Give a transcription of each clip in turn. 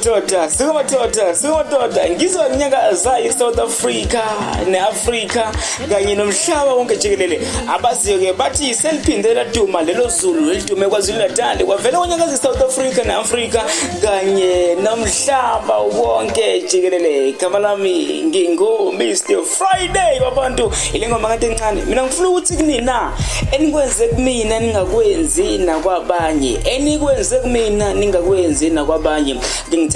Singamadoda ngizonyaka zayo South Africa neAfrica kanye nomhlaba wonke jikelele abaziyo ke bathi seliphindela duma lelo Zulu elidume kwaZulu Natal kwavela unyaka South Africa neAfrica kanye nomhlaba wonke jikelele. Igama lami ngingu Mr Friday wabantu ilengoma kade encane. Mina ngifuna ukuthi kunina enikwenze kumina ningakwenzi nakwabanye, enikwenze kumina ningakwenzi nakwabanye.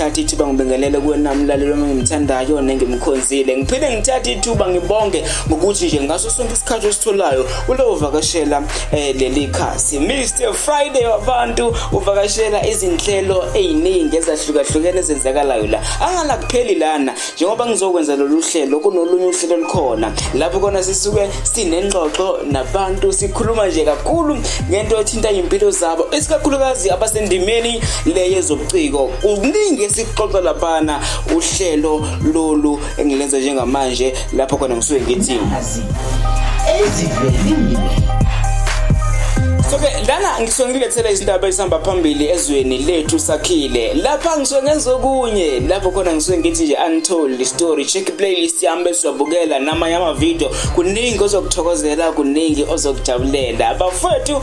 Ngithatha ithuba ngibingelele kuwena mlalelo engimthandayo nengimkhonzile. Ngiphinde ngithatha ithuba ngibonge ngokuthi nje ngaso sonke isikhathi ositholayo ulowuvakashela leli khasi. Mr Friday wabantu uvakashela izinhlelo eziningi ezahlukahlukene ezenzakalayo la. Angala kupheli lana njengoba ngizokwenza lolu hlelo kunolunye uhlelo likhona lapho khona sisuke sinengxoxo nabantu sikhuluma nje kakhulu ngento ethinta impilo zabo isikakhulukazi abasendimeni leyezobuciko. Uningi esixoxa laphana uhlelo lolu engilenza njengamanje lapho khona ngisuke ngithi ezivelile. So ke lana ngisuke ngilethela izindaba ezihamba phambili ezweni lethu sakhile. Lapha ngisuke ngenza okunye lapho khona ngisuke ngithi nje untold story. Check playlist yami bese uyabukela namanye ama video kuningi ozokuthokozela kuningi ozokujabulela. Abafethu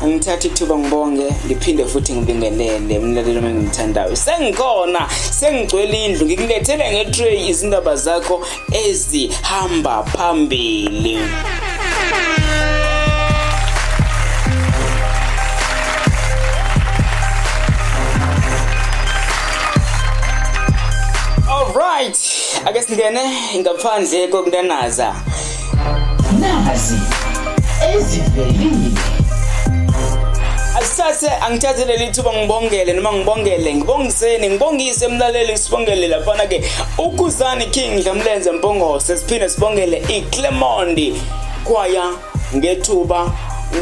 ngithatha ithuba ngibonge ngiphinde futhi ngibingelele mlalelo engimthandayo. Sengikhona sengigcwele indlu ngikulethele ngetray izindaba zakho ezihamba phambili. Alright, ake singene ngaphandle kokunanaza. Nazi ezivelile. Asithathe angithathe leli thuba ngibongele noma ngibongise emlaleli sibongele laphana ke uKhuzani King Dlamlenze Mpongose siphinde sibongele iClermont kwaya ngethuba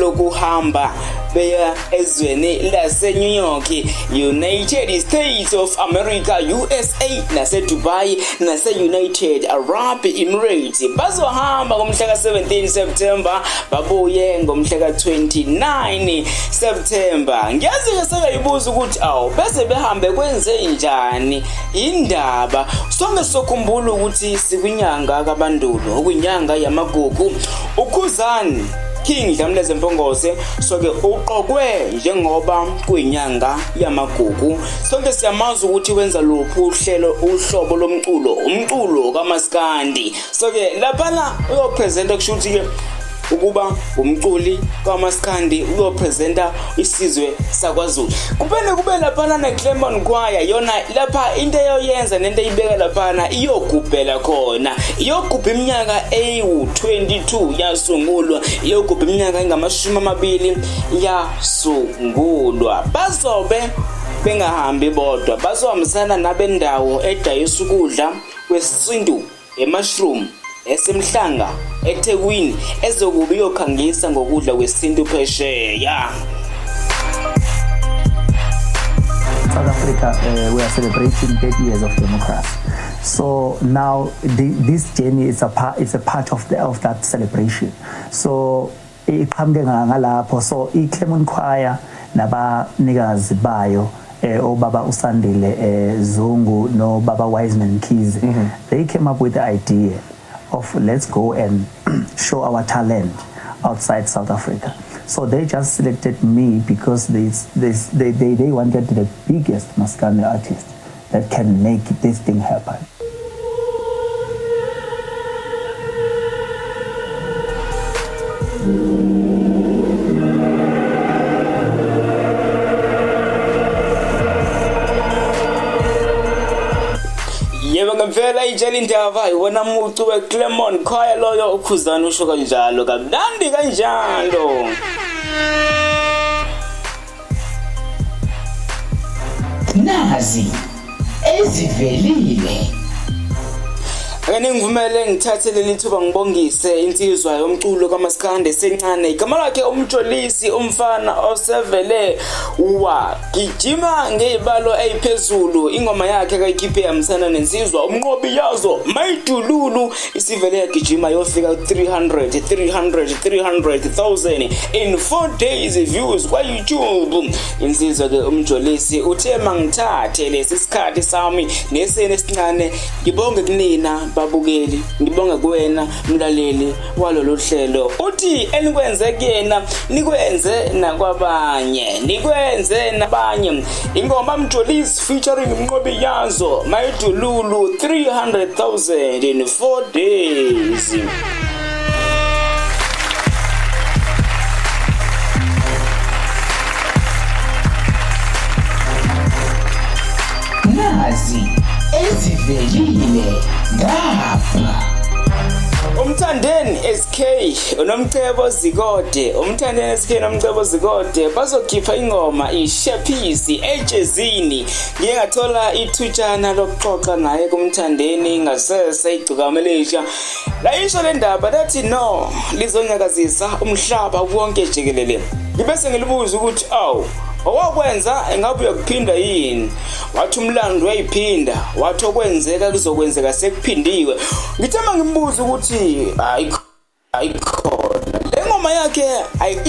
lokuhamba beya ezweni lase New York, United States of America, USA, nase Dubai, nase United Arab Emirates. Bazohamba ngomhla ka17 September babuye ngomhla ka29 September. Ngiyazi ke sekayibuza ukuthi bese behambe kwenze njani indaba. Sonke sokhumbula ukuthi sikunyanga kaBandulo okunyanga yamagugu. uKhuzani King Dlamlenze Mpongose soke uqokwe njengoba kuyinyanga yamagugu. Sonke siyamazi ukuthi wenza lophu uhlelo uhlobo umculo kaMaskandi. Soke lapha uyopresenta kushuthi ke ukuba umculi kaMaskandi uyopresenta isizwe sakwaZulu. Kuphinde kube lapha neClermont Choir yona lapha into eyoyenza nento eyibeka lapha iyogubhela khona. Iyogubha iminyaka eyi22 yasungulwa, iyogubha iminyaka engama20 yasungulwa. Bazobe bengahambi bodwa, bazohambisana nabendawo edayisa ukudla kwesintu, emushroom, esemhlanga, eThekwini ezokuba iyokhangisa ngokudla kwesintu phesheya. South Africa, we are celebrating 30 years of democracy. So now this journey is a part of that celebration. So iqhamuke ngalapho, so iClermont Choir nabanikazi bayo Baba Usandile Zungu no Baba Wiseman Kizi, they came up with the idea of let's go and show our talent outside South Africa. So they just selected me because they wanted the biggest Maskandi artist that can make this thing happen. Yebo ngempela ijela indaba iwona muntu weClermont Choir loyo uKhuzani usho kanjalo kamnandi kanjalo. Nazi ezivelile. Ake ningivumele ngithathe leli thuba ngibongise insizwa yomculo kaMaskandi esencane. Igama lakhe Umjolisi, umfana osevele wagijima ngebalo eziphezulu. Ingoma yakhe kayikhiphe yamsana nensizwa umnqobi yazo Mayidululu, isivele yagijima yofika 300,000 in 4 days views kwa YouTube. Insizwa ke Umjolisi uthe mangithathe lesi sikhathi sami nesene esincane ngibonge kunina babukeli, ngibonga kuwena mlaleli walolu hlelo. Uthi enikwenze kuyena nikwenze nakwabanye, nikwenze nabanye. Ingoma Mjolisi featuring umnqobi yazo Mayidululu, 300,000 in 4 days. Nazi ezivelile ngapha. Umthandeni SK unomcebo Zikode, umthandeni SK nomcebo Zikode bazokhipha ingoma iShepisi ejezini. Ngiye ngathola ithutshana lokuxoxa naye kumthandeni ngasese igcukamelisha. La isho le ndaba lathi no lizonyakazisa umhlaba wonke jikelele. Ngibese ngilibuza ukuthi owakwenza engabe uyakuphinda yini? Wathi umlando uyayiphinda, wathi okwenzeka kuzokwenzeka sekuphindiwe. Ngithema ngimbuza ukuthi ayikhona le ngoma yakhe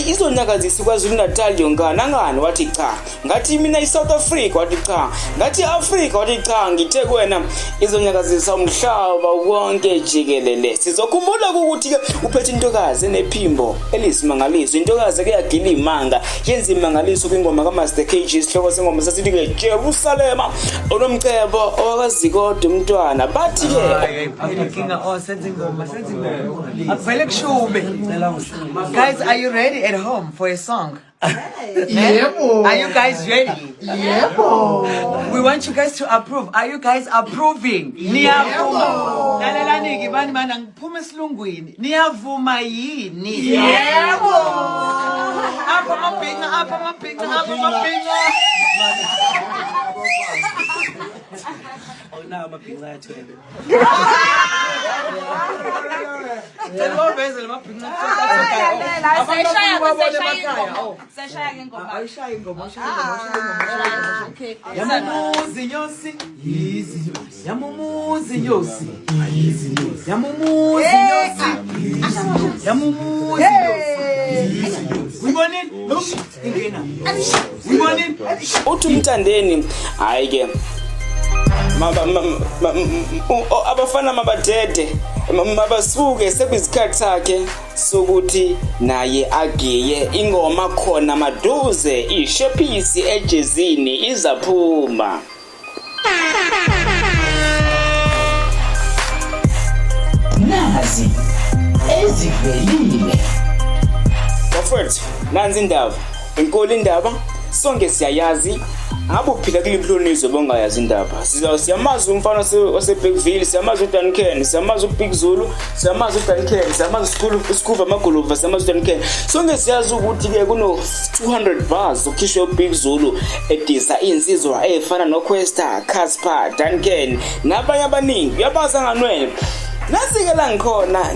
izonyakazisa kwaZulu Natal yongana ngani? Wathi cha. Ngathi mina iSouth Africa? Wathi cha. Ngathi Africa? Wathi cha. Ngithe kuwena izonyakazisa umhlaba wonke jikelele. Sizokhumbula ukuthi ke uphethe intokazi enephimbo elisimangaliso, intokazi ke yagila imanga yenza imangaliso kwingoma kaMaster KG. Isihloko sengoma sasithi ke Jerusalema, unomcebo owakazikode umntwana. Bathi ke guys, are you ready at home for a song? Yebo. Are you guys ready? Yebo. We want you guys to approve. Are you guys approving? Niyavuma. Lalelani ke bani mana ngiphume esilungwini. Niyavuma yini? Yebo. Apha mabhinqa. Now mabhinqa ayathwele. Selobezele mabhinqa. Seshaya ngengoma. Ayishaya ingoma, okay. Yamumuzi nyosi, yizi nyosi. Yamumuzi nyosi, yizi nyosi. Yamumuzi nyosi, yamumuzi nyosi. Uyibonile? Ingena. Uyibonile? uthi umthandeni hayi ke abafana mabadede mabasuke sekuyisikhathi sakhe sokuthi naye agiye. Ingoma khona maduze iShepisi ejezini izaphuma. Nazi ezivelile. Bafowethu nanzi indaba, inkulu indaba, sonke siyayazi. Ngabe uphila kuliphlonizwe bongayazi indaba. Siyamazi umfana waseBigville, siyamazi uDuncan, siyamazi uBig Zulu, siyamazi uDuncan, siyamazi uSkuva Maguluva, siyamazi uDuncan. Sonke siyazi ukuthi ke kuno 200 bars okhishwe uBig Zulu edisa insizwa efana noQuesta, Casper, Duncan nabanye abaningi. Uyabaza nganwele. Nasike la ngikhona,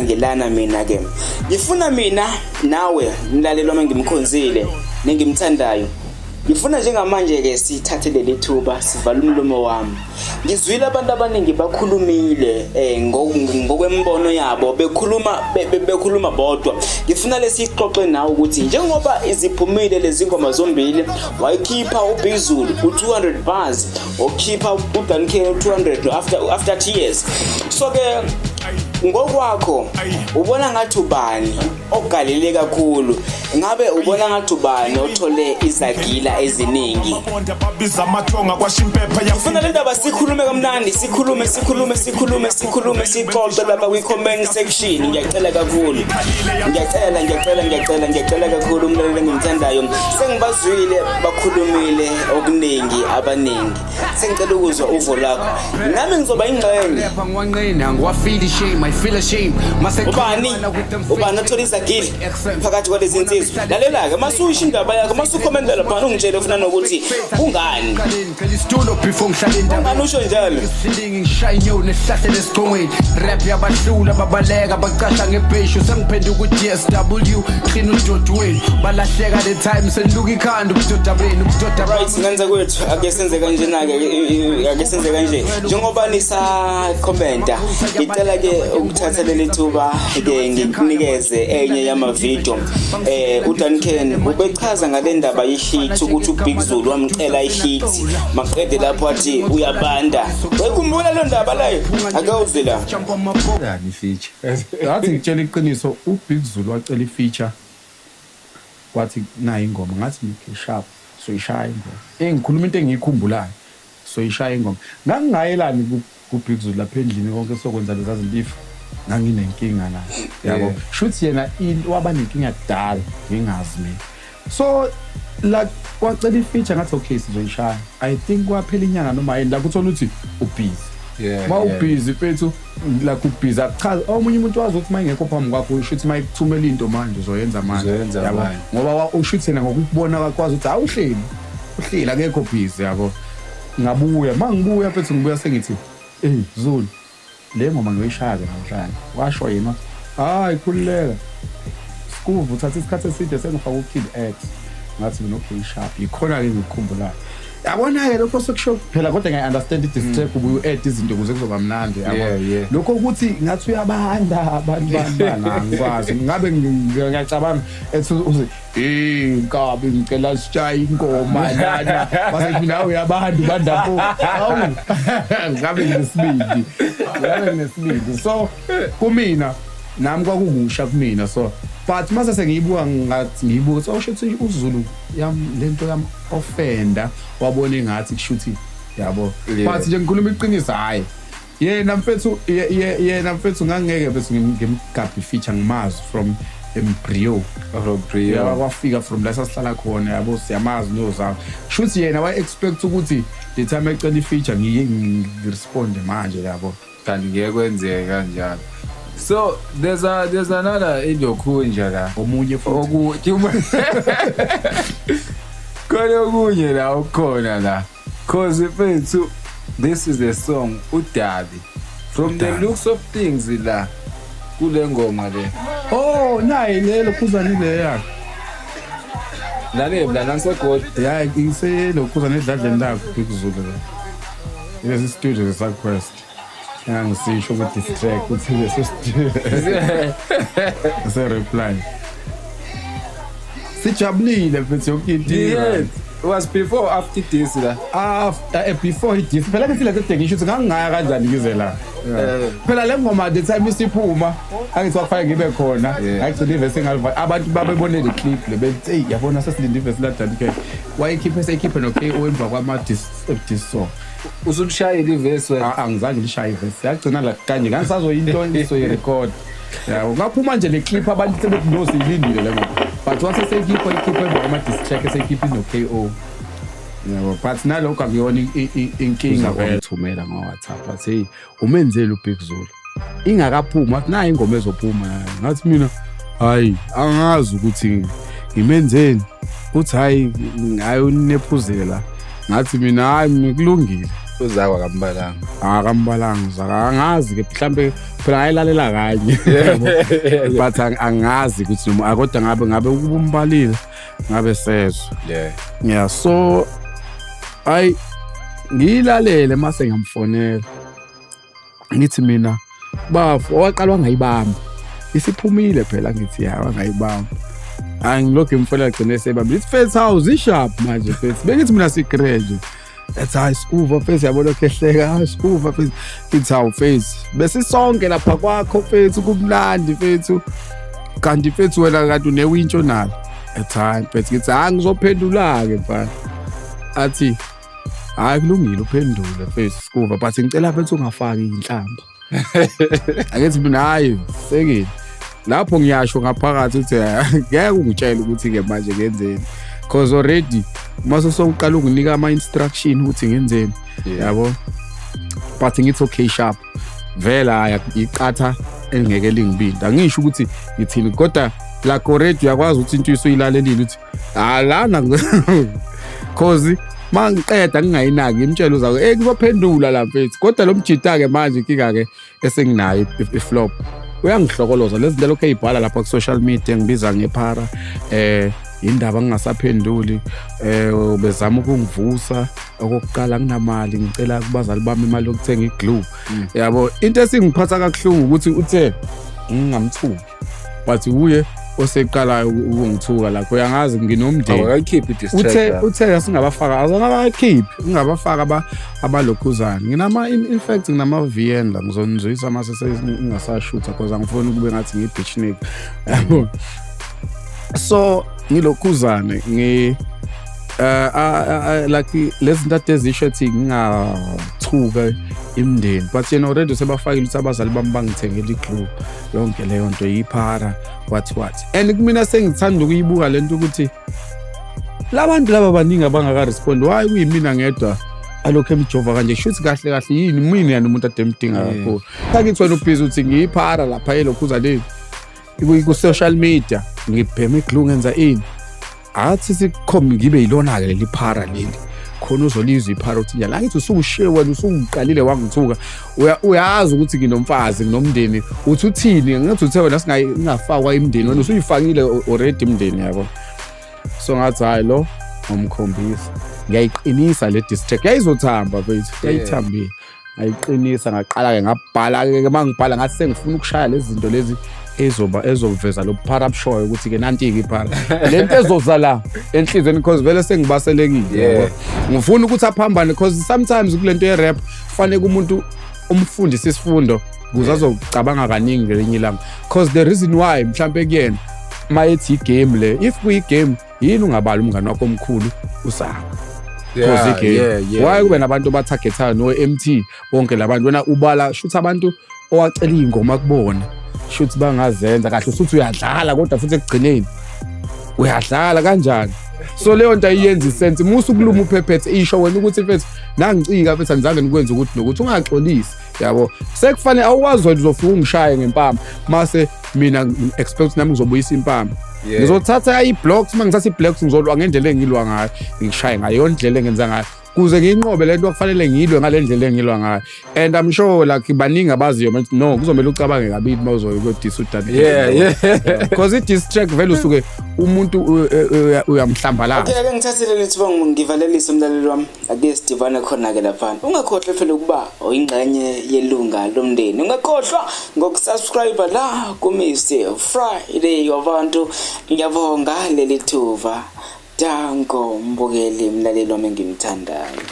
ngilana mina ke. Ngifuna mina nawe mlaleli wami ngimkhonzile nengimthandayo. Ngifuna njengamanje ke sithathe leli thuba sivala umlomo wami. Ngizwile abantu abaningi bakhulumile ngokwembono yabo bekhuluma bodwa. Ngifuna lesixoxe nawe ukuthi njengoba iziphumile lezi ngoma zombili, wayikhipha uBig Zulu u200 bars, okhipha uDuncan u200 after tears. So ke ngokwakho ubona ngathi ubani ogalile kakhulu? Ngabe ubona ngathi ubani othole izagila eziningi? Ngifuna le ndaba sikhulume kamnandi, sikhulume sixoxe lapha kwi-comment section. Ngiyacela kakhulu, ngiyacela kakhulu umlaleli engimthandayo. Sengibazwile bakhulumile okuningi abaningi. Sengicela ukuzwa uvo lakho. Nami ngizoba ingxenye. Ubani? Ubani othola gili phakathi kwalezi insizwa. Lalela ke masuyisho indaba yakho, masukhomenda lapha ungitshele ufuna nokuthi ungani. Ungani usho njalo? Ngishayo nehlahle lesiqongweni rap yabahlula babaleka bacasha ngebheshu sengiphenduka ku-DSW qina uJoji wenu balahleka le time seniluka ikhanda ubudodabeni Right, ngenza kwethu ake senze kanje ake senze kanje njengoba nisa commenta ngicela ke ukuthatha leli thuba ke ngikunikeze enye yama video uDuncan ubechaza ngale ndaba yehit ukuthi uBig Zulu wamcela ihit maqede lapho athi uyabanda wekhumbula lo ndaba layo akawuze la yani feature ngathi ngitshela iqiniso uBig Zulu wacela ifeature wathi nayi ingoma ngathi ngishap soyishaya ingoma engikhuluma into engiyikhumbulayo soyishaya ingoma ngangingayelani kuBig Zulu lapha endlini konke sokwenza lezazi mbifu nganginenkinga naye yabo shuthi yena waba nenkinga kudala ngingazi mina so la wacela ifeature ngathi okay sizoyishaya I think kwaphela inyanga noma yini la kuthola ukuthi ubusy ma ubusy fethu la kubusy achaza omunye umuntu wazi ukuthi mayingekho phambi kwakho ushuthi mayikuthumela into manje uzoyenza manje yabo ngoba ushuthi yena ngokubona kwakwazi ukuthi uhleli akekho busy yabo ngabuya mangibuya fethu ngibuya sengithi Zulu le ngoma ngiyoyishaya namhlanje washo yena hayi khulileka skuvu uthatha isikhathi eside sengifaka uKid X ngathi no sharp ikhona ke ngikhumbulayo yabona ke lokho sekusho phela kodwa ngiyaunderstand i-distract ubuye add izinto ukuze kuzoba mnandi yabo lokho ukuthi ngathi uyabanda abantu ngikwazi ngabe ngiyacabanga ethi inkabi ngicela sishaya ingoma lana base mina uyabantu bandapho ngabe nginesibindi so kumina nami kwakukusha kumina so but mase sengiyibuka ngathi ngiyibuka so ushuthi uZulu yami lento yami offender wabona ngathi kushuthi yabo but nje ngikhuluma iqiniso hayi yena mfethu ngangeke bese ngimgabhi feature ngimazi from Brio wafika from la sasihlala khona yabo siyamazi nozayo shuthi yena wa expect ukuthi the time ecela ifeature ngirespond manje yabo kanti ngeke kwenzeke kanjalo. So there's another ilokhunja la omunye futhi khona okunye la ukhona la cause mfethu this is a song uDabi from the looks of things la kule ngoma le nayi lelo khuzani le yakhe lale bla nansegod ya ngise lokhuzani edladleni lakho Big Zulu lesi studio seSouthwest ngisisho ukuthi this track uthi lesi studio reply sijabulile mfethu yonke was before after this la before this phela ke sila kade ngisho ngangaya kanjani ngize la phela le ngoma the time isiphuma angithi wakufaka ngibe khona ayigcina ivesi ngaliva abantu babebone le clip le bethi yabona sesilinde ivesi la Daddy wayikhiphe seyikhiphe no KO emva kwama dis song usushayela ivesi angizange lishaye ivesi yagcina la kanje ngisazoyinto ngisoyirecord yabo ngaphuma nje le clip abantu sebekunosi ilindile le ngoma but once seyikhiphe emva kwama dis track seyikhiphe no KO yabo but nalokho akuyona inkinga kwethumela ngoWhatsApp athi umenzele uBig Zulu ingakaphuma athi nayi ingoma ezophuma ngathi mina hayi angazi ukuthi ngimenzeni uthi hayi ngayo nephuzela ngathi mina hayi ngikulungile uzakwa kambalanga angazi ke mhlambe phela ayilalela kanye but angazi ukuthi noma kodwa ngabe ukubumbalile ngabe sezwe so ay ngilalele mase ngamfonela ngithi mina bafu owaqalwa ngayibamba isiphumile phela ngithi ya wangayibamba angilokho imfola gcine sebamba it's first house isharp manje first bengithi mina sigrade that's high school face yabona kehleka high school face it's how face bese sonke lapha kwakho fethu kumlandi fethu kanti fethu wena kade unewintsho nalo at time fethu ngithi angizophendula ke mfana athi hayi kulungile uphendule face skuva but ngicela fethu ungafaki inhlamba akethi mina hayi sekile lapho ngiyasho ngaphakathi ukuthi ngeke ungitshela ukuthi ke manje ngenzeni because already mase sokuqala ukunika ama instruction ukuthi ngenzeni yabo but ngithi okay sharp vela iqatha engeke lingibinda ngisho ukuthi ngithini kodwa like already uyakwazi ukuthi into usuyilalelile uthi lana cause mangiqeda ngingayinaki imtshelo zayo kuzophendula la mfethu kodwa lo mjita ke manje inkinga ke esenginayo iflop uyangihlokoloza lezi zinto lokho ezibhala lapha ku social media ngibiza ngephara indaba ngingasaphenduli bezama ukungivusa okokuqala nginamali ngicela kubazali bami imali yokuthenga iglue yabo into esingiphatha kakhulu ukuthi uthe ngingamthuki but uye oseqalayo ukungithuka lapho uyangazi nginomndeni awakayikhiphi distract uthe singabafaka azangabakhiphi ngingabafaka abalokhuzana in fact nginama VN la ngizonizwisa mase sengingasashutha because angifuni kube ngathi ngibitchnik yabo so ngilokhuzane like lezi zinto ezisho ethi ngingathuka imndeni but yena already sebafakile ukuthi abazali bami bangithengela iglue yonke leyo nto yiphara what and kumina sengithanda ukuyibuka lento ukuthi labantu laba baningi abangaka respond why kuyimina ngedwa alokho emjova kanje shuthi kahle yini mina nomuntu ademdinga kakhulu sakithi wena ubhizi uthi ngiyiphara lapha elokhuzane ku social media ngibhema iglue ngenza ini athi sikhombi ngibe yilona ke leli phara leli khona uzolizwa iphara uthi la ngithi usukushiye wena usuqalile wangithuka uyazi ukuthi nginomfazi nginomndeni uthi uthini ngathi uthe wena singafakwa imndeni wena usuyifakile already imndeni yabo so ngathi hayi lo ngomkhombisa ngiyayiqinisa le district yayizothamba mfethu yayithambile ngayiqinisa ngaqala ke ngabhala ke mangibhala ngathi sengifuna ukushaya lezi zinto lezi ezoveza lo phara abshoyo ukuthi ke nanti ke iphara lento ezoza la enhlizweni because vele sengibaselekile yabo ngifuna ukuthi aphambane because sometimes kulento ye rap fanele umuntu umfundisi isifundo ukuze azocabanga kaningi ngelinye ilanga because the reason why mhlambe kuyena mayethi game le if kuyi game yini ungabala umngane wakho omkhulu usaba why kube nabantu batargetayo no MT bonke labantu wena ubala shoot abantu owacela ingoma kubona shoot bangazenza kahle usuthi uyadlala kodwa futhi ekugcineni uyadlala kanjani so leyo nto ayiyenza isense musu kuluma uphephethe isho wena ukuthi mfethu nangicika mfethu anizange nikwenze ukuthi nokuthi ungaxolisi yabo sekufanele awuwazi wena uzofika ungishaye ngempama mase mina expect nami ngizobuyisa impama ngizothatha i-blocks mangithatha i-blocks ngizolwa ngendlela engilwa ngayo ngishaye ngayo indlela engenza ngayo kuze ngiyinqobe lento okufanele ngiyilwe ngale ndlela engilwa ngayo and I'm sure like baningi abaziyo manje no kuzomela ucabange kabili mawuzoyo kodisa udani because it distract vele usuke umuntu uyamhlambalaza okay ake ngithathele lithuba ngivalelise umlaleli wami ake Stevana khona ke lapha ungakhohlwa phela ukuba oyingxenye yelunga lomndeni ungakhohlwa ngokusubscribe la ku Mr Friday wabantu ngiyabonga leli thuba dango mbukeli mlaleli wami engimthandayo